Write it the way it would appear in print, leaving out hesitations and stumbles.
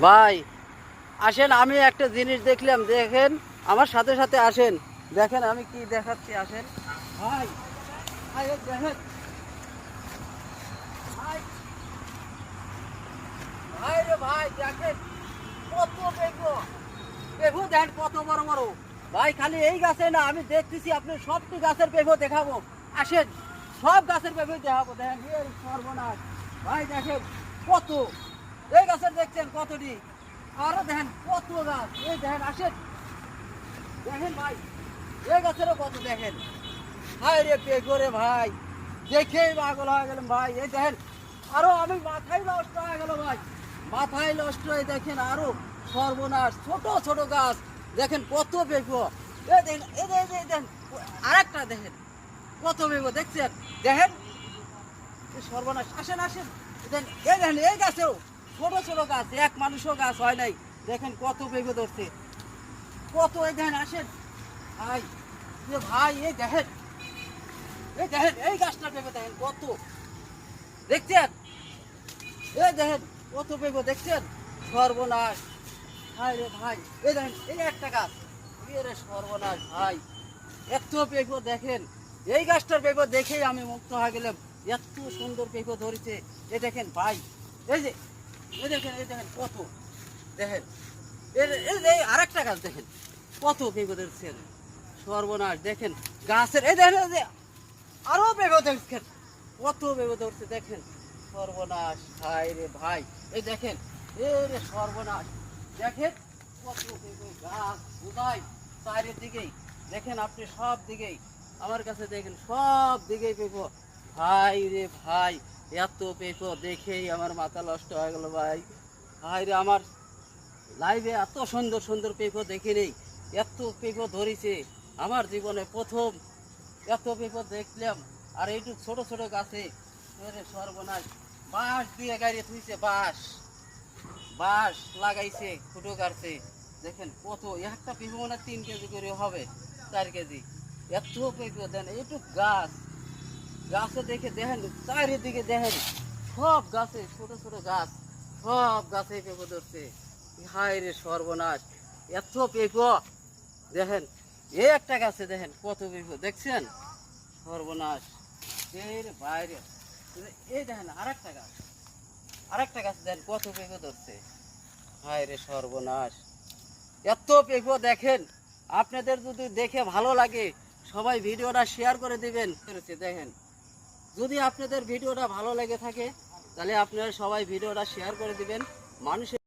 ভাই আসেন, আমি একটা জিনিস দেখলাম, দেখেন আমার সাথে সাথে আসেন, দেখেন আমি কি দেখাচ্ছি, আসেন ভাই। ভাই এই দেখেন ভাই, ভাই রে ভাই দেখেন কত পেঁপো, পেঁপো দেখেন কত বড় বড়। ভাই খালি এই গাছে না, আমি দেখতেছি আপনি সবটি গাছের পেঁপো দেখাবো। আসেন সব গাছের পেঁপো দেখাবো। দেখেন এই সর্বনাশ ভাই, দেখেন কত, এই গাছের দেখছেন কতটি, আরো দেখেন কত গাছ, এই দেখেন আসেন দেখেন ভাই, এই গাছেরও কত দেখেন। হায় রে পেঁপো রে ভাই, দেখেই পাগল হয়ে গেলাম ভাই। এই দেখেন আরো, আমি মাথায় নষ্ট হয়ে গেল ভাই, মাথায় নষ্ট হয়ে দেখেন আরো সর্বনাশ, ছোট ছোট গাছ দেখেন কত পেঁপো। এই দেখেন এই দেখেন আরেকটা দেখেন কত পেঁপো দেখছেন, দেখেন এই সর্বনাশ। আসেন আসেন দেখেন, এই দেখেন এই গাছেও ছোট ছোট গাছ, এক মানুষও গাছ হয় নাই, দেখেন কত পেঁপো ধরছে, কত। এই দেখেন আসেন ভাই, ভাই এই দেখেন, এই দেখেন এই গাছটা পেঁপে দেখেন কত দেখছেন, এই দেখেন কত পেঁপে দেখছেন, সর্বনাশ। হায় রে ভাই, এই দেখেন এই একটা গাছ, রে সর্বনাশ ভাই, এত পেঁপে দেখেন। এই গাছটার পেঁপে দেখেই আমি মুক্ত হয়ে গেলাম, এত সুন্দর পেঁপে ধরেছে। এই দেখেন ভাই, এই যে এই দেখেন, এই দেখেন কত দেখেন, এই আরেকটা গাছ দেখেন কত পেঁপে ধরছেন, সর্বনাশ। দেখেন গাছের এই দেখেন, এই যে আরো পেঁপে দেখছেন কত পেঁপে ধরছে, দেখেন সর্বনাশ। ভাই রে ভাই, এই দেখেন এ রে সর্বনাশ, দেখেন কত পেঁপে গাছ কোথায় চারিদিকেই, দেখেন আপনি সব দিকেই আমার কাছে দেখেন, সব দিকেই পেঁপে। ভাই রে ভাই, এত পেঁপে দেখেই আমার মাথা নষ্ট হয়ে গেল ভাই। ভাই রে, আমার লাইভে এত সুন্দর সুন্দর পেঁপে দেখি নেই, এত পেঁপে ধরেছে আমার জীবনে প্রথম, এত পেঁপে দেখলাম। আর এইটু ছোট ছোট গাছে সর্বনাশ, বাঁশ দিয়ে গাড়ি থুইছে, বাঁশ বাঁশ লাগাইছে, ফুটো কাটছে, দেখেন কত, একটা পেঁপে মনে হয় 3 কেজি করে হবে, 4 কেজি, এত পেঁপে দেন। এইটুক গাছ, গাছে দেখে দেখেন চারিদিকে দেখেন, সব গাছে ছোট ছোট গাছ, সব গাছে পেঁপে ধরছে। হায় রে সর্বনাশ, এত পেঁপে দেখেন, এই একটা গাছে দেখেন কত পেঁপে দেখছেন, সর্বনাশ। এর বাইরে এই দেখেন আরেকটা গাছ, আরেকটা গাছ দেখেন কত পেঁপে ধরছে। হায় রে সর্বনাশ, এত পেঁপে দেখেন। আপনাদের যদি দেখে ভালো লাগে সবাই ভিডিওটা শেয়ার করে দিবেন। দেখেন যদি আপনাদের ভিডিওটা ভালো লেগে থাকে তাহলে আপনারা সবাই ভিডিওটা শেয়ার করে দিবেন, মানুষের